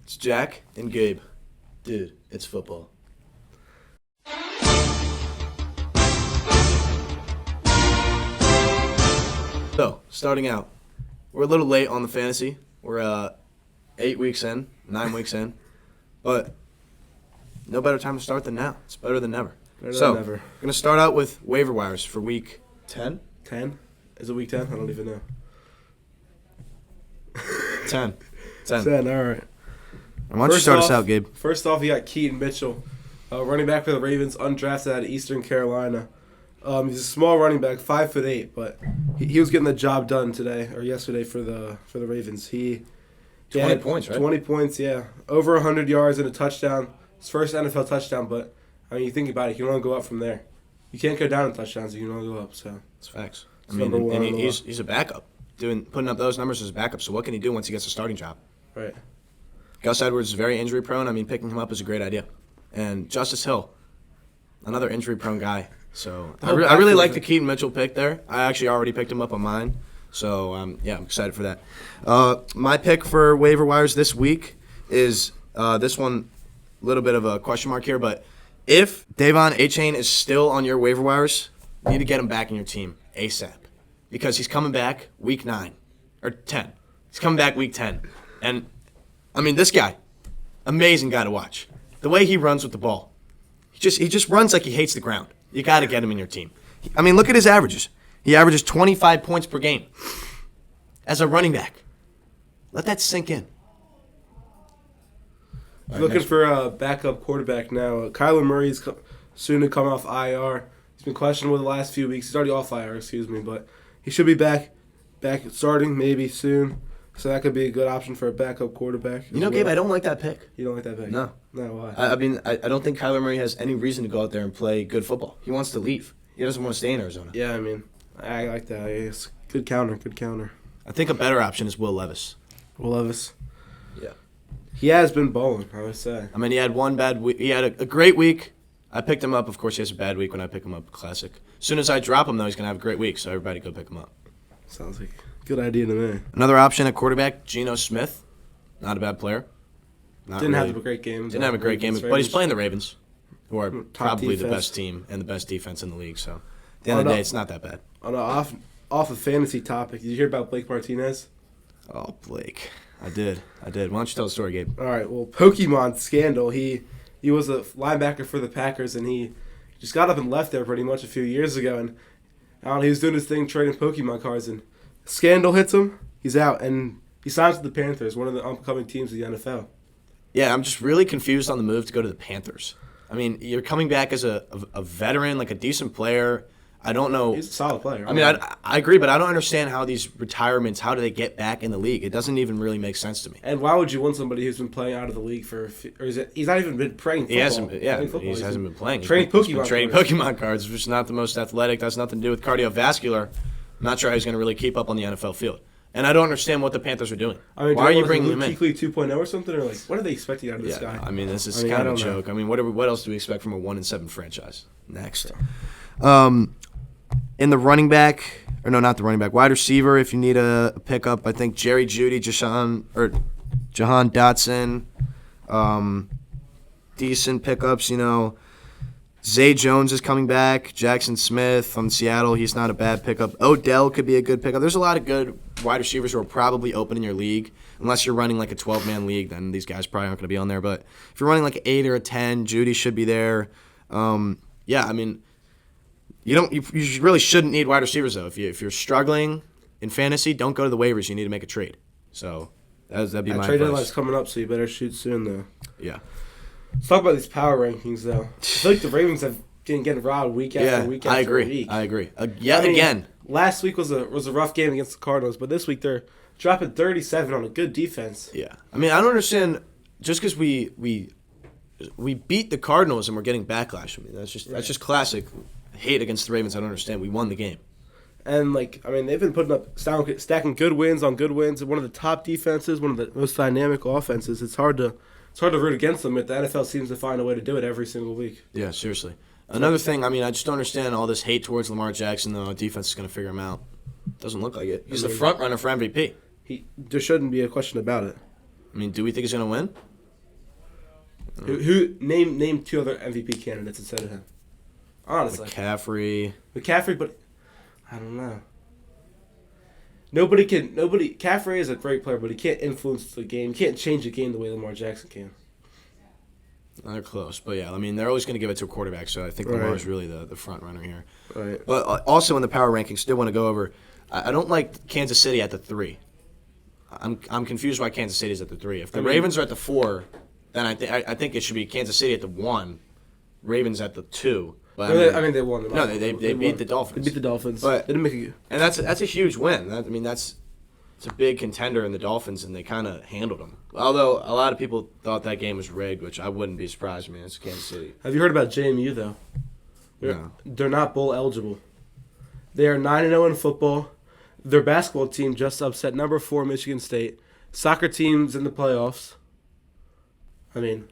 It's Jack and Gabe. Dude, it's football. So, starting out, we're a little late on the fantasy. We're 8 weeks in, 9 weeks in, but no better time to start than now. It's better than never. Better So, than ever. we're going to start out with waiver wires for week 10? 10? Is it week 10? I don't even know. 10. 10, all right. Why don't you start us out, Gabe? First off, you got Keaton Mitchell, running back for the Ravens, undrafted out of Eastern Carolina. He's a small running back, 5'8", but he was getting the job done today or yesterday for the Ravens. He 20 had points, right? 20 points, yeah. Over 100 yards and a touchdown. His first NFL touchdown, but I mean, you think about it, you can only go up from there. You can't go down in touchdowns, you can only go up. So It's facts. I It's mean, number one and on the he's a backup, putting up those numbers as a backup. So what can he do once he gets a starting job? right. Gus Edwards is very injury prone. I mean, picking him up is a great idea. And Justice Hill, another injury prone guy. So I really like the Keaton Mitchell pick there. I actually already picked him up on mine. So yeah, I'm excited for that. My pick for waiver wires this week is this one, a little bit of a question mark here, but if Davon Achane is still on your waiver wires, you need to get him back in your team ASAP because he's coming back week 9 or 10. He's coming back week 10, and I mean, this guy, amazing guy to watch. The way he runs with the ball. He just runs like he hates the ground. You got to get him in your team. I mean, look at his averages. He averages 25 points per game as a running back. Let that sink in. Looking for a backup quarterback now. Kyler Murray's soon to come off IR. He's been questionable the last few weeks. He's already off IR, excuse me, but he should be back starting maybe soon. So that could be a good option for a backup quarterback. You know, Gabe, I don't like that pick. You don't like that pick? No. No, why? I mean, I don't think Kyler Murray has any reason to go out there and play good football. He wants to leave. He doesn't want to stay in Arizona. Yeah, I mean, I like that. It's good counter. I think a better option is Will Levis. Will Levis. Yeah. He has been balling, I would say. I mean, he had one bad week. He had a great week. I picked him up. Of course, he has a bad week when I pick him up. Classic. As soon as I drop him, though, he's going to have a great week, so everybody go pick him up. Sounds like a good idea to me. Another option at quarterback, Geno Smith. Not a bad player. Didn't have a great game. Didn't have a great game, but he's playing the Ravens, who are probably the defense. best team and the best defense in the league. So, at the end of the day, it's not that bad. On an off of fantasy topic, did you hear about Blake Martinez? Oh, Blake. I did. Why don't you tell the story, Gabe? All right, well, Pokemon scandal. He was a linebacker for the Packers, and he just got up and left there pretty much a few years ago. And I don't know, he was doing his thing trading Pokemon cards, and scandal hits him. He's out, and he signs with the Panthers, one of the upcoming teams of the NFL. Yeah, I'm just really confused on the move to go to the Panthers. I mean, you're coming back as a veteran, like a decent player. I don't know. He's a solid player. I mean, I agree, but I don't understand how these retirements, how do they get back in the league? It doesn't even really make sense to me. And why would you want somebody who's been playing out of the league he's not even been playing football. He hasn't been, he hasn't been playing. He's been trading Pokemon cards, which is not the most athletic, has nothing to do with cardiovascular. I'm not sure how he's going to really keep up on the NFL field. And I don't understand what the Panthers are doing. I mean, why are you bringing him in? Kuechly 2.0 or something? Or like, what are they expecting out of this guy? I mean, this is I kind of a don't joke. know. I mean, what else do we expect from a 1-7 franchise? Next. In the running back, or no, not the running back, wide receiver, if you need a pickup, I think Jerry Jeudy, Jahan Dotson, decent pickups, you know. Zay Jones is coming back. Jackson Smith from Seattle, he's not a bad pickup. Odell could be a good pickup. There's a lot of good wide receivers who are probably open in your league. Unless you're running like a 12-man league, then these guys probably aren't going to be on there. But if you're running like an 8 or a 10, Jeudy should be there. Yeah, I mean, you really shouldn't need wide receivers, though. If you're struggling in fantasy, don't go to the waivers. You need to make a trade. So that'd be my trade advice. deadline's coming up, so you better shoot soon, though. Yeah. Let's talk about these power rankings, though. I feel like the Ravens have been getting robbed week after week after week. I agree. Again. Last week was a rough game against the Cardinals, but this week they're dropping 37 on a good defense. Yeah. I mean, I don't understand. Just because we beat the Cardinals and we're getting backlash. I mean, that's just classic hate against the Ravens. I don't understand. We won the game. And, they've been putting up, stacking good wins on good wins. One of the top defenses, one of the most dynamic offenses. It's hard to root against them, but the NFL seems to find a way to do it every single week. Yeah, seriously. Another thing, I mean, I just don't understand all this hate towards Lamar Jackson, though. Defense is going to figure him out. Doesn't look like it. He's the front runner for MVP. There shouldn't be a question about it. I mean, do we think he's going to win? Who name two other MVP candidates instead of him? Honestly, McCaffrey, but I don't know. Caffrey is a great player, but he can't influence the game. He can't change the game the way Lamar Jackson can. they're close, but yeah, I mean they're always going to give it to a quarterback. So I think Lamar is really the front runner here. Right. But also in the power rankings, still want to go over. I don't like Kansas City at the 3. I'm confused why Kansas City is at the 3. If the Ravens are at the 4, then I think it should be Kansas City at the 1, Ravens at the 2. But they won. No, they beat the Dolphins. They beat the Dolphins. But they didn't make it. And that's a huge win. It's a big contender in the Dolphins, and they kind of handled them. Although a lot of people thought that game was rigged, which I wouldn't be surprised. It's Kansas City. Have you heard about JMU though? No. They're not bowl eligible. They are 9-0 in football. Their basketball team just upset number 4 Michigan State. Soccer team's in the playoffs. Anything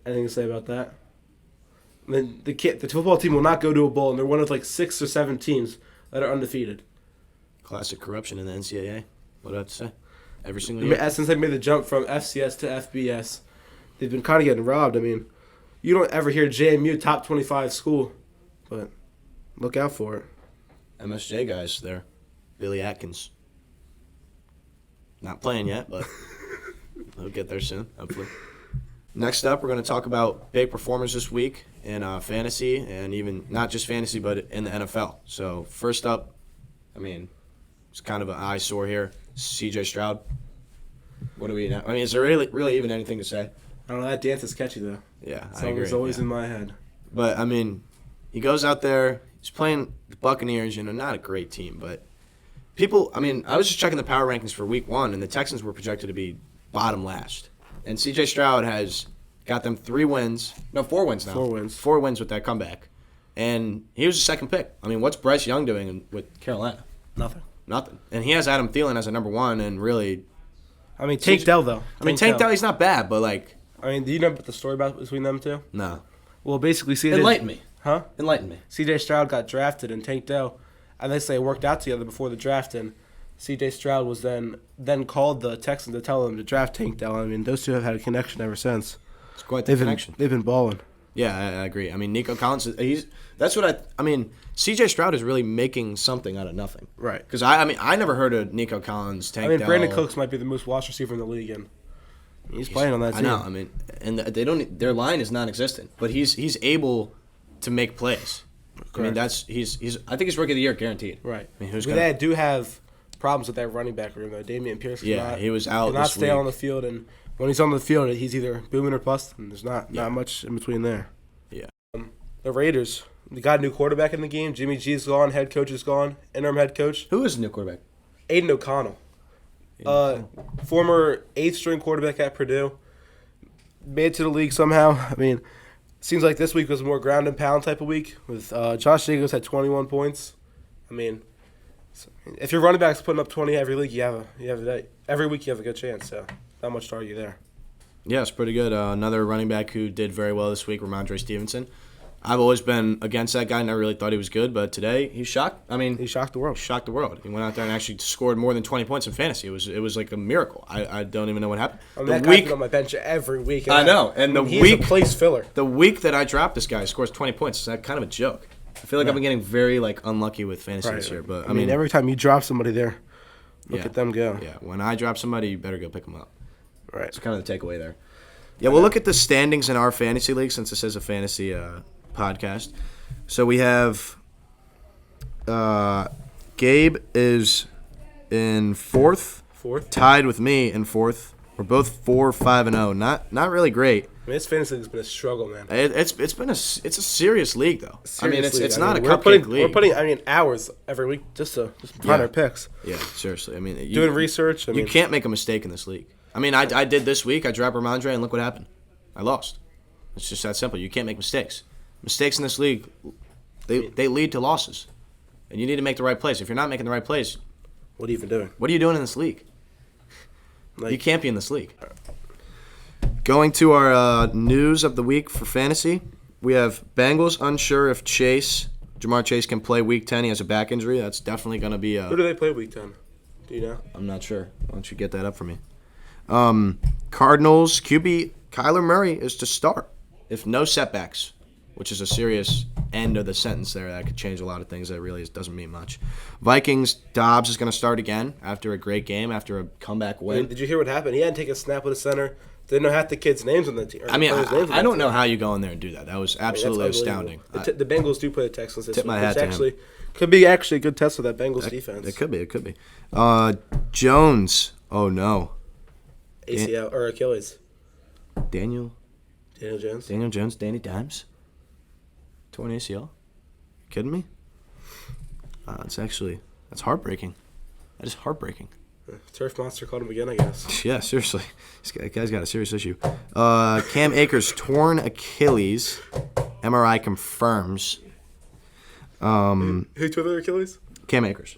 to say about that? And then the football team will not go to a bowl, and they're one of like 6 or 7 teams that are undefeated. Classic corruption in the NCAA. What do I have to say? Every single year. Since they made the jump from FCS to FBS, they've been kind of getting robbed. You don't ever hear JMU top 25 school, but look out for it. MSJ guys there. Billy Atkins. Not playing yet, but he'll get there soon, hopefully. Next up, we're going to talk about big performers this week in fantasy, and even not just fantasy, but in the NFL. So first up, it's kind of an eyesore here. C.J. Stroud. What do we know? Is there really even anything to say? I don't know. That dance is catchy, though. Yeah, I agree. It's always in my head. But, he goes out there. He's playing the Buccaneers, not a great team. But people, I was just checking the power rankings for week 1, and the Texans were projected to be bottom last. And C.J. Stroud has got them 4 wins now. 4 wins. 4 wins with that comeback. And he was the second pick. What's Bryce Young doing with Carolina? Nothing. And he has Adam Thielen as a number 1, and really... Tank Dell, though. Tank Dell, he's not bad, but do you know about the story between them two? No. Well, basically, Enlighten me. Huh? Enlighten me. C.J. Stroud got drafted, and Tank Dell, and they say worked out together before the draft, and C.J. Stroud was then called the Texans to tell them to draft Tank Dell. Those two have had a connection ever since. It's quite the connection. They've been balling. Yeah, I agree. Nico Collins, that's what C.J. Stroud is really making something out of nothing. Right. Because, I never heard of Nico Collins, Tank Dell. Brandon Cooks might be the most watched receiver in the league, and he's playing on that team. I know, and their line is non-existent, but he's able to make plays. Correct. I think he's rookie of the year guaranteed. Right. They do have problems with that running back room, though. Damian Pierce he was out cannot this stay week. on the field, and when he's on the field, he's either booming or bust, and there's not much in between there. Yeah. The Raiders, they got a new quarterback in the game. Jimmy G's gone. Head coach is gone. Interim head coach. Who is the new quarterback? Aiden O'Connell. Former 8th-string quarterback at Purdue. Made it to the league somehow. Seems like this week was a more ground and pound type of week. With Josh Jacobs had 21 points. If your running back's putting up 20 every week, every week you have a good chance. So not much to argue there. Yeah, it's pretty good. Another running back who did very well this week, Ramondre Stevenson. I've always been against that guy. Never really thought he was good, but today he shocked. He shocked the world. He went out there and actually scored more than 20 points in fantasy. It was like a miracle. I don't even know what happened. That guy's been on my bench every week. I know, and he's a place filler. The week that I dropped this guy, he scores 20 points. It's kind of a joke. I feel like I've been getting very unlucky with fantasy this year. But every time you drop somebody there, look at them go. Yeah, when I drop somebody, you better go pick them up. Right. It's kind of the takeaway there. Yeah, we'll look at the standings in our fantasy league since this is a fantasy podcast. So we have Gabe is in fourth, tied with me in 4th. We're both 4-5-0. Not really great. This fantasy league's been a struggle, man. It's a serious league though. It's not a we're cupcake league. We're putting hours every week just to find our picks. Yeah, seriously. Doing research. You can't make a mistake in this league. I did this week. I dropped Ramondre, and look what happened. I lost. It's just that simple. You can't make mistakes. Mistakes in this league, they lead to losses. And you need to make the right plays. If you're not making the right plays, what are you even doing? What are you doing in this league? You can't be in this league. Going to our news of the week for fantasy, we have Bengals unsure if Jamar Chase can play Week 10. He has a back injury. That's definitely going to be Who do they play Week 10? Do you know? I'm not sure. Why don't you get that up for me? Cardinals QB Kyler Murray is to start if no setbacks, which is a serious end of the sentence there. That could change a lot of things. That really doesn't mean much. Vikings, Dobbs is going to start again after a great game, after a comeback win. Did you hear what happened? He hadn't taken a snap with the center. Didn't know half the kids' names on the team. I mean, I don't know how you go in there and do that. That was absolutely astounding. The Bengals do play the Texans this Tip my hat to him. Could be actually a good test for that Bengals defense. It could be. Jones. Oh, no. ACL or Achilles. Daniel Jones. Danny Dimes. Torn ACL. Kidding me? That's heartbreaking. That is heartbreaking. Turf Monster caught him again, I guess. Yeah, seriously. This guy's got a serious issue. Cam Akers, torn Achilles. MRI confirms. Who tore their Achilles? Cam Akers.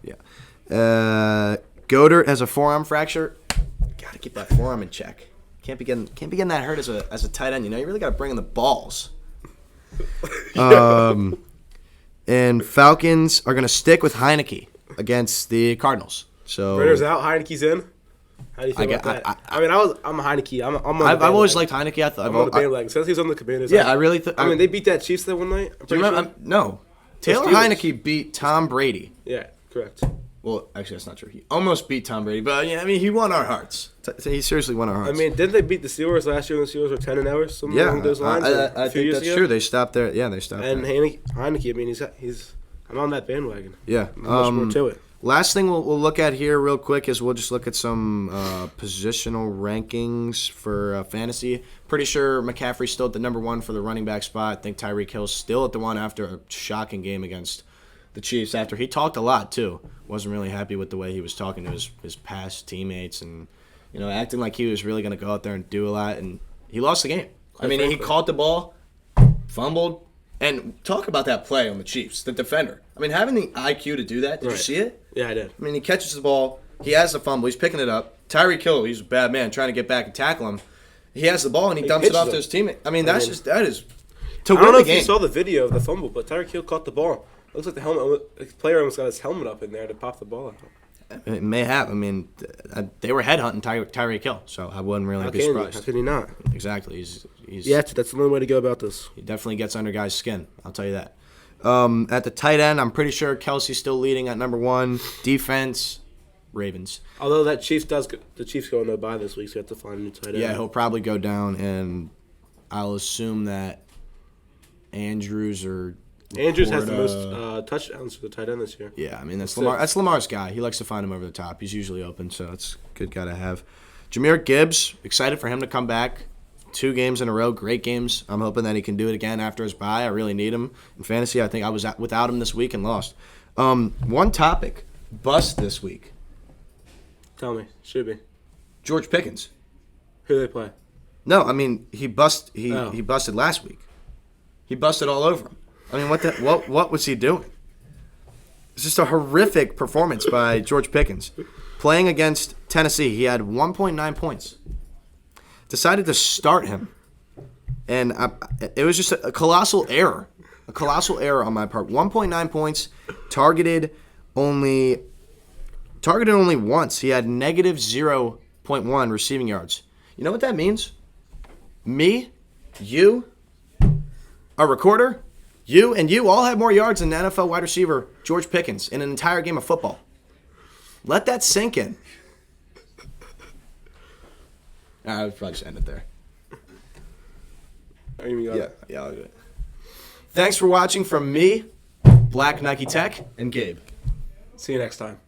Yeah. Goddard has a forearm fracture. Got to keep that forearm in check. Can't be getting that hurt as a tight end. You really got to bring in the balls. And Falcons are going to stick with Heineke against the Cardinals. So Ritter's out, Heineke's in. How do you feel about that? I'm a Heineke. I've always liked Heineke. I'm on the bandwagon. Since he's on the Commanders. Yeah, I really. They beat that Chiefs that one night. Do you remember? No. Taylor Heineke beat Tom Brady. Yeah, correct. Well, actually, that's not true. He almost beat Tom Brady, but he won our hearts. He seriously won our hearts. Didn't they beat the Steelers last year when the Steelers were 10-0, something along those lines? I think that's true. They stopped there. Yeah, they stopped. And Heineke, he's. I'm on that bandwagon. Yeah. Much more to it. Last thing we'll look at here real quick is we'll just look at some positional rankings for fantasy. Pretty sure McCaffrey's still at the number 1 for the running back spot. I think Tyreek Hill's still at the 1 after a shocking game against the Chiefs. After he talked a lot too, wasn't really happy with the way he was talking to his past teammates and acting like he was really going to go out there and do a lot. And he lost the game. He caught the ball, fumbled. And talk about that play on the Chiefs, the defender. Having the IQ to do that, did you see it? Yeah, I did. He catches the ball. He has the fumble. He's picking it up. Tyreek Hill, he's a bad man, trying to get back and tackle him. He has the ball, and he dumps it off to his teammate. That is to win the game. I don't know if you saw the video of the fumble, but Tyreek Hill caught the ball. Looks like the player almost got his helmet up in there to pop the ball out. It may have. They were headhunting Tyreek Hill, so I wouldn't really be surprised. How could he not? Exactly. That's the only way to go about this. He definitely gets under guys' skin. I'll tell you that. At the tight end, I'm pretty sure Kelsey's still leading at number 1. Defense, Ravens. Although the Chiefs go no bye this week, so you have to find a new tight end. Yeah, he'll probably go down, and I'll assume that Andrews has the most touchdowns for the tight end this year. Yeah, that's Lamar. That's Lamar's guy. He likes to find him over the top. He's usually open, so it's a good guy to have. Jahmyr Gibbs, excited for him to come back. 2 games in a row, great games. I'm hoping that he can do it again after his bye. I really need him in fantasy. I think I was without him this week and lost. One topic, bust this week. Tell me, should be George Pickens. Who do they play? No, he busted last week. He busted all over him. What was he doing? It's just a horrific performance by George Pickens. Playing against Tennessee, he had 1.9 points. Decided to start him. And it was just a colossal error. A colossal error on my part. 1.9 points, targeted only once. He had negative 0.1 receiving yards. You know what that means? Me, you, a recorder, you all have more yards than the NFL wide receiver George Pickens in an entire game of football. Let that sink in. I would probably just end it there. Yeah, I'll do it. Thanks for watching from me, Black Nike Tech, and Gabe. See you next time.